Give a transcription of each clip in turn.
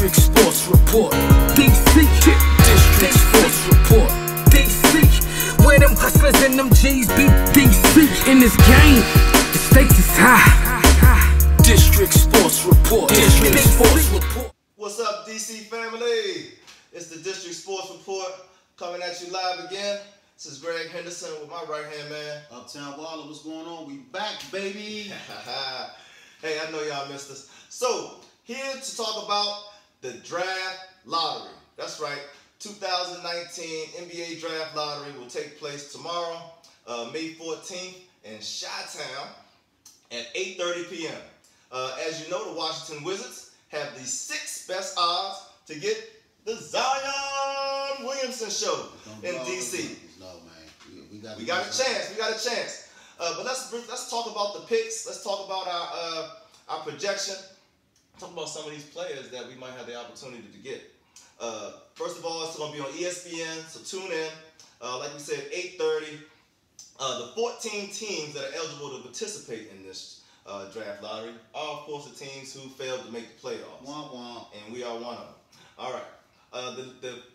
District Sports Report. DC. District Sports Report. DC. Where them hustlers and them G's be. DC. In this game, the stakes is high. District Sports Report. District Sports Report. What's up, DC family? It's the District Sports Report coming at you live again. This is Greg Henderson with my right-hand man. Uptown Waller, what's going on? We back, baby. Hey, I know y'all missed us. So, here to talk about the draft lottery. That's right, 2019 NBA draft lottery will take place tomorrow, May 14th in Chi-Town at 8:30 p.m. As you know, the Washington Wizards have the 6th best odds to get the Zion Williamson show in DC. No, man. We got a chance. We got a chance. But let's talk about the picks. Let's talk about our projection. Talk about some of these players that we might have the opportunity to get. First of all, it's going to be on ESPN, so tune in. Like we said, 8:30. The 14 teams that are eligible to participate in this draft lottery are, of course, the teams who failed to make the playoffs. Womp womp. And we are one of them. All right.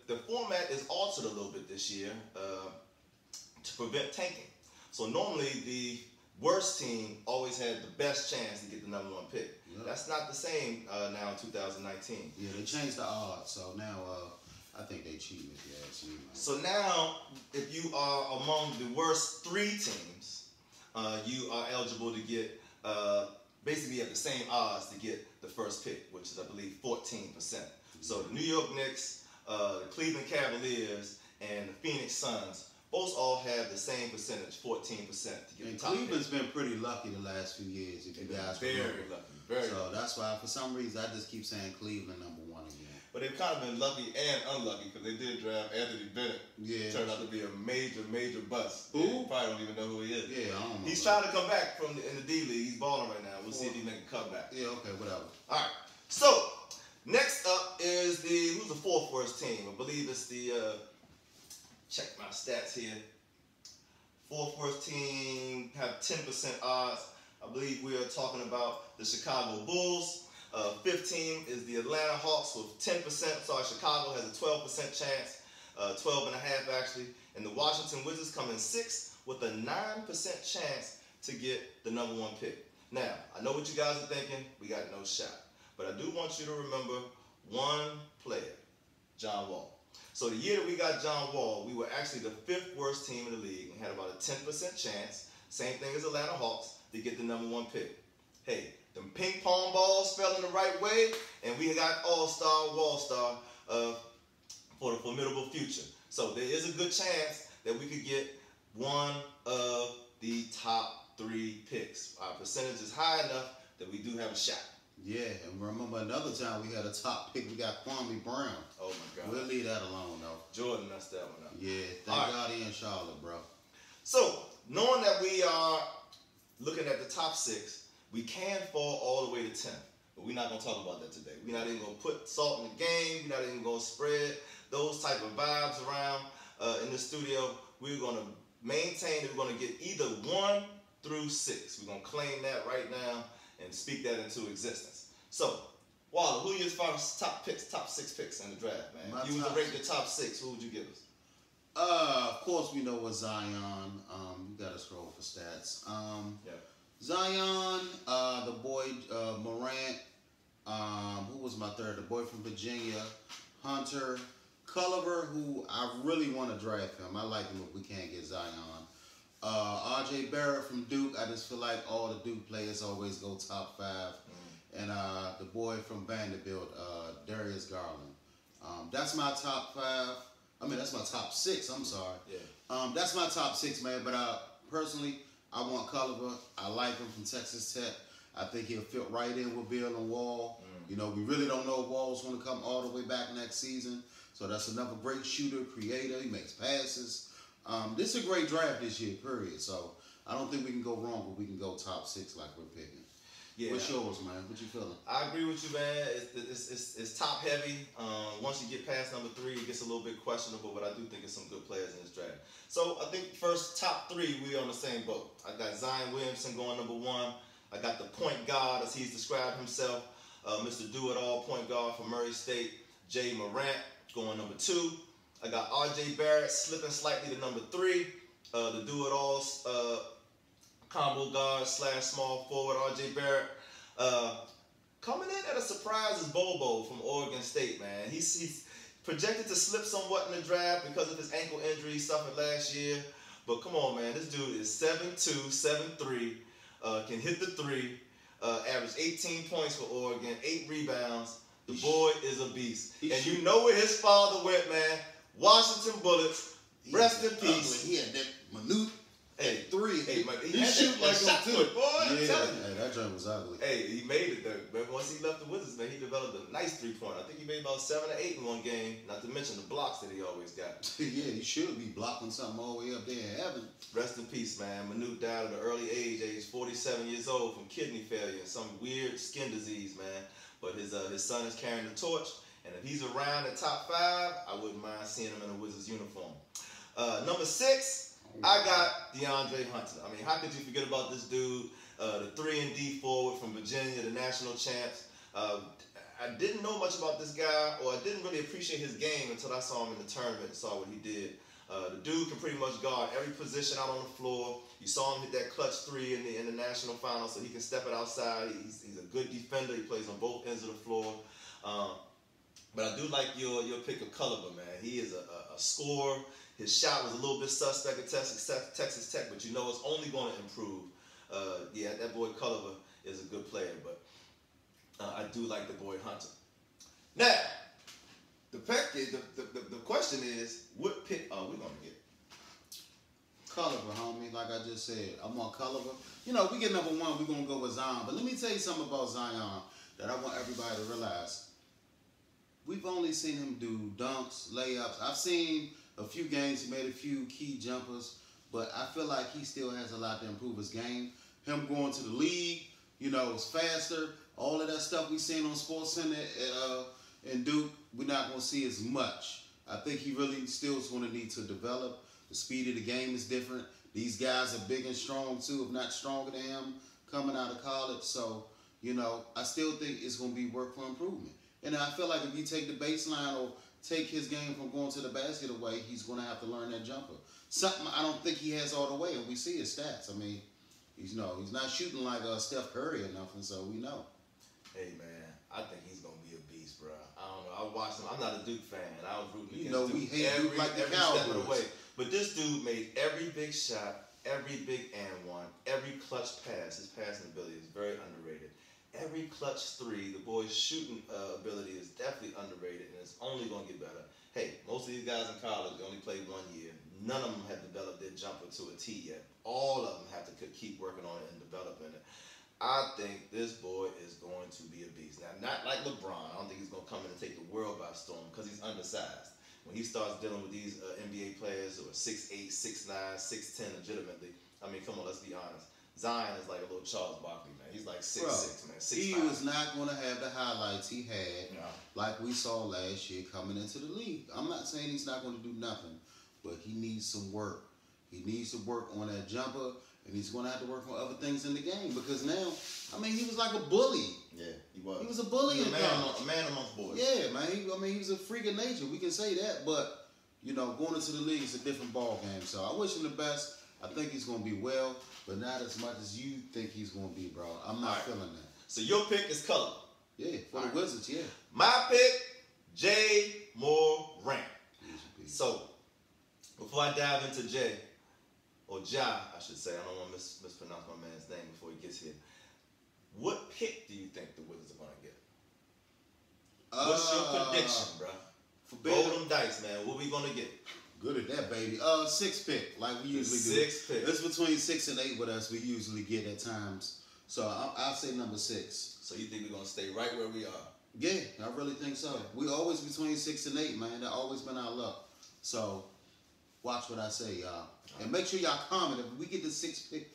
The format is altered a little bit this year to prevent tanking. So normally the worst team always had the best chance to get the #1 pick. Yep. That's not the same now in 2019. Yeah, they changed the odds, so now I think they cheated. Yeah, it's cheating. So now, if you are among the worst 3 teams, you are eligible to get basically at the same odds to get the first pick, which is I believe 14%. So the New York Knicks, the Cleveland Cavaliers, and the Phoenix Suns both all have the same percentage, 14% to get the top Cleveland's pick. been pretty lucky the last few years, if you guys remember. Very so lucky. that's why, for some reason, I just keep saying Cleveland #1 again. But they've kind of been lucky and unlucky because they did draft Anthony Bennett. Yeah. Turned out to be a major bust. Who? You probably don't even know who he is. Yeah, I don't know. He's trying to come back in the D League. He's balling right now. We'll see if he make a comeback. Yeah, okay, whatever. All right. So next up is who's the 4th worst team? I believe it's the check my stats here. 4th worst team have 10% odds. I believe we are talking about the Chicago Bulls. 5th team is the Atlanta Hawks with 10%. Sorry, Chicago has a 12% chance, 12.5 actually. And the Washington Wizards come in 6th with a 9% chance to get the #1 pick. Now, I know what you guys are thinking. We got no shot. But I do want you to remember one player, John Wall. So the year that we got John Wall, we were actually the 5th worst team in the league and had about a 10% chance, same thing as Atlanta Hawks, to get the #1 pick. Hey, them ping pong balls fell in the right way, and we got All-Star, Wall-Star for the formidable future. So there is a good chance that we could get one of the top 3 picks. Our percentage is high enough that we do have a shot. Yeah, and remember another time we had a top pick, we got Kwame Brown. Oh my God. We'll leave that alone, though. Jordan messed that one up. Yeah, thank God he in Charlotte, bro. So, knowing that we are looking at the top 6, we can fall all the way to 10th. But we're not going to talk about that today. We're not even going to put salt in the game. We're not even going to spread those type of vibes around in the studio. We're going to maintain that we're going to get either 1 through 6. We're going to claim that right now and speak that into existence. So, Waller, who are your top 6 picks in the draft, man? If you was to rate the top 6, who would you give us? Of course we know what Zion. You gotta scroll for stats. Yeah. Zion, the boy Morant. Who was my 3rd? The boy from Virginia, Hunter, Culliver, who I really want to draft him. I like him if we can't get Zion. R.J. Barrett from Duke. I just feel like all the Duke players always go top 5. And the boy from Vanderbilt, Darius Garland. That's my top 5. I mean, that's my top 6. I'm sorry. Yeah. That's my top 6, man. But personally, I want Culliver. I like him from Texas Tech. I think he'll fit right in with Beal and Wall. You know, we really don't know if Wall's going to come all the way back next season. So that's another great shooter, creator. He makes passes. This is a great draft this year, period. So I don't think we can go wrong, but we can go top 6 like we're picking. Yeah. What's yours, man? What you feeling? I agree with you, man. It's top heavy. Once you get past number 3, it gets a little bit questionable, but I do think it's some good players in this draft. So I think first top 3, we on the same boat. I got Zion Williamson going number 1. I got the point guard, as he's described himself, Mr. Do-It-All point guard from Murray State, Jay Morant, going number 2. I got R.J. Barrett slipping slightly to number 3. The Do-It-All combo guard / small forward, R.J. Barrett. Coming in at a surprise is Bobo from Oregon State, man. He's projected to slip somewhat in the draft because of his ankle injury he suffered last year. But come on, man, this dude is 7'2", 7'3", can hit the 3, averaged 18 points for Oregon, 8 rebounds. The boy is a beast. And you know where his father went, man. Washington Bullets. Rest in peace. He had that minute. Hey, 3. Hey, he shoot like shot him put, too. boy. I'm telling you. Hey, that joint was ugly. Hey, he made it though. But once he left the Wizards, man, he developed a nice 3-pointer. I think he made about 7 or 8 in one game. Not to mention the blocks that he always got. Yeah, he should be blocking something all the way up there in heaven. Rest in peace, man. Manute died at an early age 47 years old from kidney failure and some weird skin disease, man. But his son is carrying the torch. And if he's around the top 5, I wouldn't mind seeing him in a Wizards uniform. Number 6, I got DeAndre Hunter. I mean, how could you forget about this dude? The 3-and-D forward from Virginia, the national champs. I didn't know much about this guy, or I didn't really appreciate his game until I saw him in the tournament and saw what he did. The dude can pretty much guard every position out on the floor. You saw him hit that clutch 3 in the national final, so he can step it outside. He's a good defender. He plays on both ends of the floor. But I do like your pick of Culliver, man. He is a scorer. His shot was a little bit suspect at Texas Tech, but you know it's only going to improve. Yeah, that boy Culliver is a good player, but I do like the boy Hunter. Now, the question is, what pick are we going to get? Culliver, homie, like I just said. I'm on Culliver. You know, we get number 1, we're going to go with Zion. But let me tell you something about Zion that I want everybody to realize. We've only seen him do dunks, layups. I've seen a few games, he made a few key jumpers, but I feel like he still has a lot to improve his game. Him going to the league, you know, it's faster. All of that stuff we seen on SportsCenter and Duke, we're not going to see as much. I think he really still is going to need to develop. The speed of the game is different. These guys are big and strong too, if not stronger than him, coming out of college. So, you know, I still think it's going to be work for improvement. And I feel like if you take the baseline or take his game from going to the basket away, he's going to have to learn that jumper. Something I don't think he has all the way, and we see his stats. I mean, he's not shooting like Steph Curry or nothing, so we know. Hey, man, I think he's going to be a beast, bro. I don't know. I watched him. I'm not a Duke fan. I was rooting against Duke. We hate Duke like the every step of the way. Cowboys. But this dude made every big shot, every big and one, every clutch pass. His passing ability is very underrated. Every clutch 3, the boy's shooting ability is definitely underrated, and it's only going to get better. Hey, most of these guys in college only played 1 year. None of them have developed their jumper to a T yet. All of them have to keep working on it and developing it. I think this boy is going to be a beast. Now, not like LeBron. I don't think he's going to come in and take the world by storm because he's undersized. When he starts dealing with these NBA players who are 6'8", 6'9", 6'10", legitimately, I mean, come on, let's be honest. Zion is like a little Charles Barkley, man. He's like 6'6", man. 6'5". He was not going to have the highlights he had like we saw last year coming into the league. I'm not saying he's not going to do nothing, but he needs some work. He needs to work on that jumper, and he's going to have to work on other things in the game because now, I mean, he was like a bully. Yeah, he was. He was a bully in college. A man amongst boys. Yeah, man. He was a freak of nature. We can say that, but, you know, going into the league is a different ball game. So I wish him the best. I think he's going to be well, but not as much as you think he's going to be, bro. I'm not feeling that. So your pick is Culliver. Yeah, for the Wizards, yeah. My pick, Jay Morant. So, before I dive into Jay, or Ja, I should say, I don't want to mispronounce my man's name before he gets here. What pick do you think the Wizards are going to get? What's your prediction, bro? Roll them dice, man. What we going to get? Good at that, baby. 6th pick, like we usually do. 6th pick. It's between 6 and 8 with us. We usually get at times. So I'll say number 6. So you think we're gonna stay right where we are? Yeah, I really think so. We always between 6 and 8, man. That's always been our luck. So watch what I say, y'all, and make sure y'all comment. If we get the 6th pick,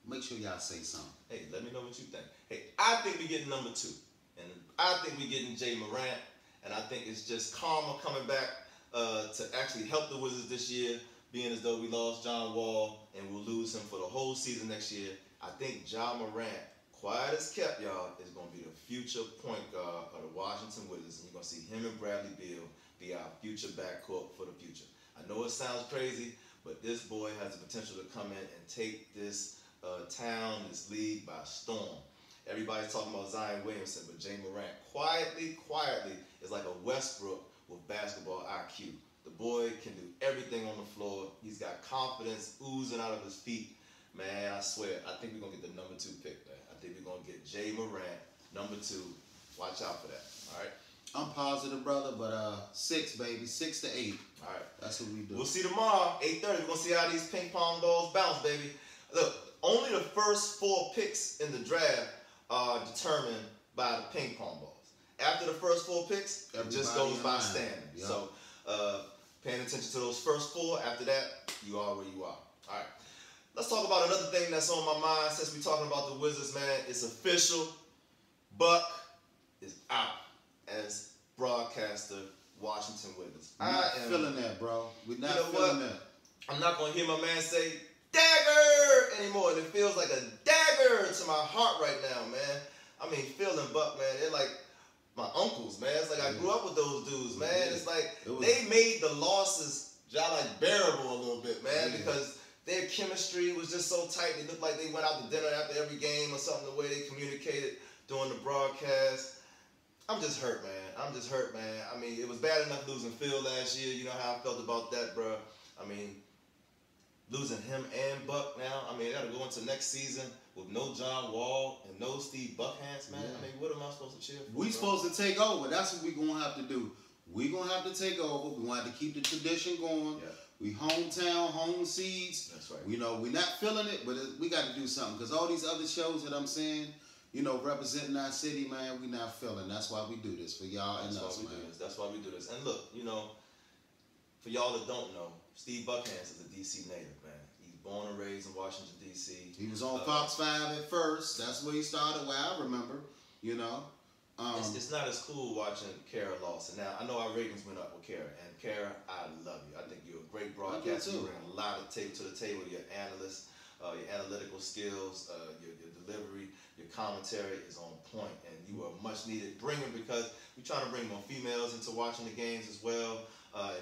make sure y'all say something. Hey, let me know what you think. Hey, I think we're getting number 2, and I think we're getting Jay Morant, and I think it's just karma coming back to actually help the Wizards this year, being as though we lost John Wall and we'll lose him for the whole season next year. I think Ja Morant, quiet as kept, y'all, is going to be the future point guard of the Washington Wizards, and you're going to see him and Bradley Beal be our future backcourt for the future. I know it sounds crazy, but this boy has the potential to come in and take this town, this league by storm. Everybody's talking about Zion Williamson, but Ja Morant quietly is like a Westbrook with basketball IQ. The boy can do everything on the floor. He's got confidence oozing out of his feet. Man, I swear, I think we're going to get the number 2 pick, man. I think we're going to get Ja Morant, number 2. Watch out for that, all right? I'm positive, brother, but 6, baby. 6 to 8. All right. That's what we do. We'll see tomorrow, 8:30. We're going to see how these ping pong balls bounce, baby. Look, only the first 4 picks in the draft are determined by the ping pong balls. After the first 4 picks, it just goes by standing. Yep. So, paying attention to those first 4. After that, you are where you are. All right. Let's talk about another thing that's on my mind since we're talking about the Wizards, man. It's official. Buck is out as broadcaster, Washington Wizards. I'm not feeling that, bro. We're not feeling that. I'm not going to hear my man say dagger anymore. And it feels like a dagger to my heart right now, man. I mean, Phil and Buck, man, they're like my uncles, man. It's like I grew up with those dudes, man. It's like they made the losses like bearable a little bit, man, because their chemistry was just so tight. They looked like they went out to dinner after every game or something, the way they communicated during the broadcast. I'm just hurt, man. I'm just hurt, man. I mean, it was bad enough losing Phil last year. You know how I felt about that, bro. I mean, losing him and Buck now. I mean, I got to go into next season with no John Wall and no Steve Buckhantz, man. I mean, what am I supposed to cheer for? We supposed to take over. That's what we're going to have to do. We're going to have to take over. We're going to have to keep the tradition going. Yeah. We hometown, home seeds. That's right. You know, we're not feeling it, but we got to do something. Because all these other shows that I'm saying, you know, representing our city, man, we not feeling. That's why we do this for y'all and us, man. That's why we do this. And look, you know, for y'all that don't know, Steve Buckhantz is a D.C. native, man. He's born and raised in Washington, D.C. He was on Fox 5 at first. That's where he started, where I remember, you know. It's not as cool watching Kara Lawson. Now, I know our ratings went up with Kara. And Kara, I love you. I think you're a great broadcaster. You bring a lot of to the table. Your analyst, your analytical skills, your delivery, your commentary is on point. And you are much needed bringer because we're trying to bring more females into watching the games as well.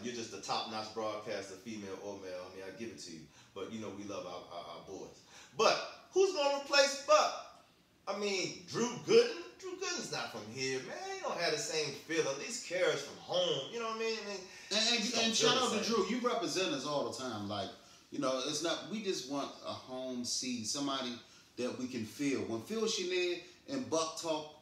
You're just a top-notch broadcaster, female or male. I mean, I give it to you. But, you know, we love our boys. But who's going to replace Buck? I mean, Drew Gooden? Drew Gooden's not from here, man. He don't have the same feel. At least Kara's from home. You know what I mean? And shout out to Drew. You represent us all the time. Like, you know, it's not, we just want a home seed, somebody that we can feel. When Phil Chenier and Buck talked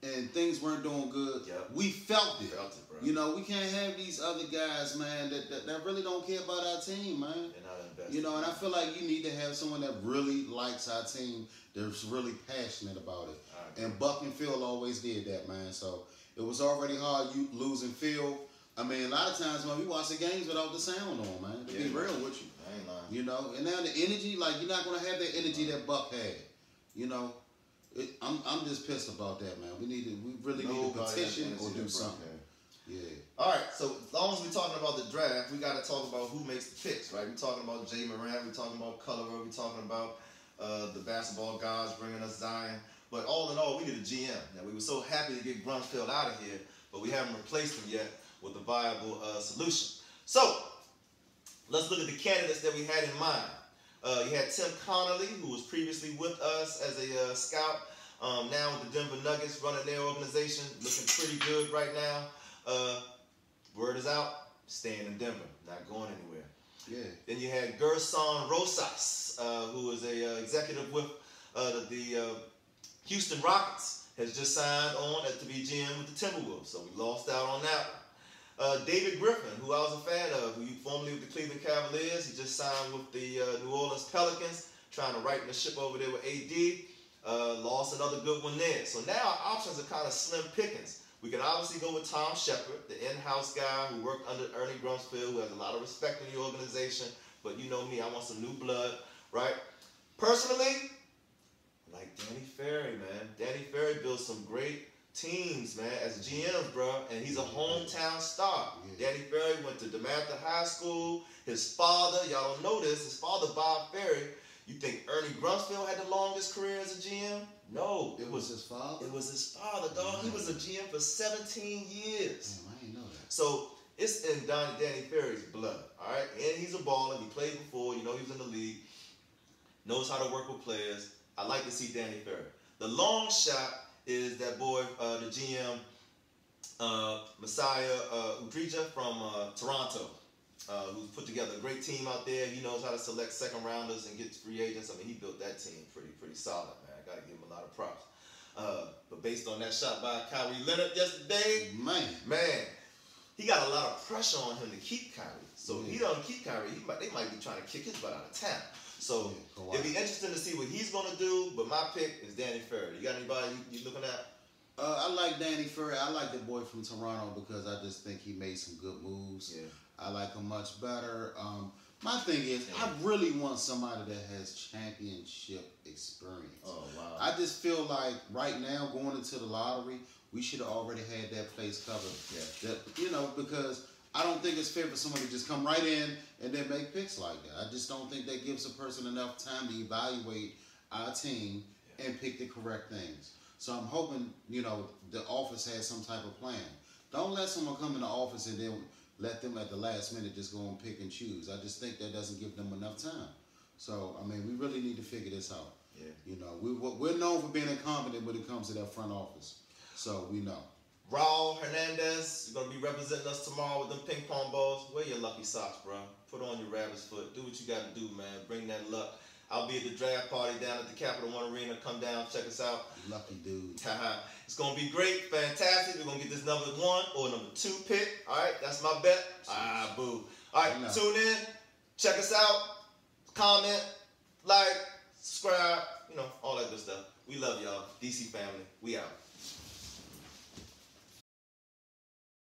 and things weren't doing good, we felt it. Bro. You know, we can't have these other guys, man, that really don't care about our team, man. They're not invested. You know, and I feel like you need to have someone that really likes our team, that's really passionate about it. And Buck and Phil always did that, man. So it was already hard you losing Phil. I mean, a lot of times, man, we watch the games without the sound on, man. To be real with you. I ain't lying. You know, and now the energy, like, you're not going to have that energy that Buck had. You know, I'm just pissed about that, man. We really need to petition or do something. Yeah. All right, so as long as we're talking about the draft, we got to talk about who makes the picks, right? We're talking about Ja Morant, we're talking about Culliver, we're talking about the basketball guys bringing us Zion. But all in all, we need a GM. Now, we were so happy to get Brunfeld out of here, but we haven't replaced him yet with a viable solution. So, let's look at the candidates that we had in mind. You had Tim Connolly, who was previously with us as a scout, now with the Denver Nuggets, running their organization, looking pretty good right now. Word is out, staying in Denver, not going anywhere. Yeah. Then you had Gerson Rosas, who is a executive with the Houston Rockets, has just signed on to be GM with the Timberwolves, so we lost out on that one. David Griffin, who I was a fan of, who formerly with the Cleveland Cavaliers, he just signed with the New Orleans Pelicans, trying to right the ship over there with AD. Lost another good one there. So now our options are kind of slim pickings. We can obviously go with Tom Shepard, the in-house guy who worked under Ernie Brunfeld, who has a lot of respect in the organization. But you know me, I want some new blood, right? Personally, I like Danny Ferry, man. Danny Ferry built some great teams, man, as GMs, bro. And he's a hometown star. Danny Ferry went to DeMatha High School. His father, y'all don't know this, his father, Bob Ferry. You think Ernie Brunfeld had the longest career as a GM? No, It was his father? It was his father, dog. He was a GM for 17 years. Damn, I didn't know that. So it's in Danny Ferry's blood, all right? And he's a baller. He played before. You know, he was in the league. Knows how to work with players. I like to see Danny Ferry. The long shot is that boy, the GM, Messiah Udrija from Toronto, who's put together a great team out there. He knows how to select second rounders and get free agents. I mean, he built that team pretty solid, man. I got to give him a lot of props. But based on that shot by Kawhi Leonard yesterday, man, he got a lot of pressure on him to keep Kyrie. So if he don't keep Kyrie, they might be trying to kick his butt out of town. So it'd be interesting to see what he's going to do. But my pick is Danny Ferry. You got anybody you looking at? I like Danny Ferry. I like the boy from Toronto because I just think he made some good moves. Yeah. I like him much better. My thing is, I really want somebody that has championship experience. Oh, wow. I just feel like right now, going into the lottery, we should have already had that place covered. Yeah. That, because I don't think it's fair for somebody to just come right in and then make picks like that. I just don't think that gives a person enough time to evaluate our team and pick the correct things. So I'm hoping, the office has some type of plan. Don't let someone come in the office and then let them at the last minute just go and pick and choose. I just think that doesn't give them enough time. So, I mean, we really need to figure this out. Yeah. We're known for being incompetent when it comes to that front office. So, we know. Raul Hernandez, you're going to be representing us tomorrow with them ping pong balls. Wear your lucky socks, bro. Put on your rabbit's foot. Do what you got to do, man. Bring that luck. I'll be at the draft party down at the Capital One Arena. Come down, check us out. Lucky dude. It's going to be great, fantastic. We're going to get this number 1 or number 2 pick. All right, that's my bet. Boo. All right, tune in. Check us out. Comment, like, subscribe, all that good stuff. We love y'all. DC family. We out.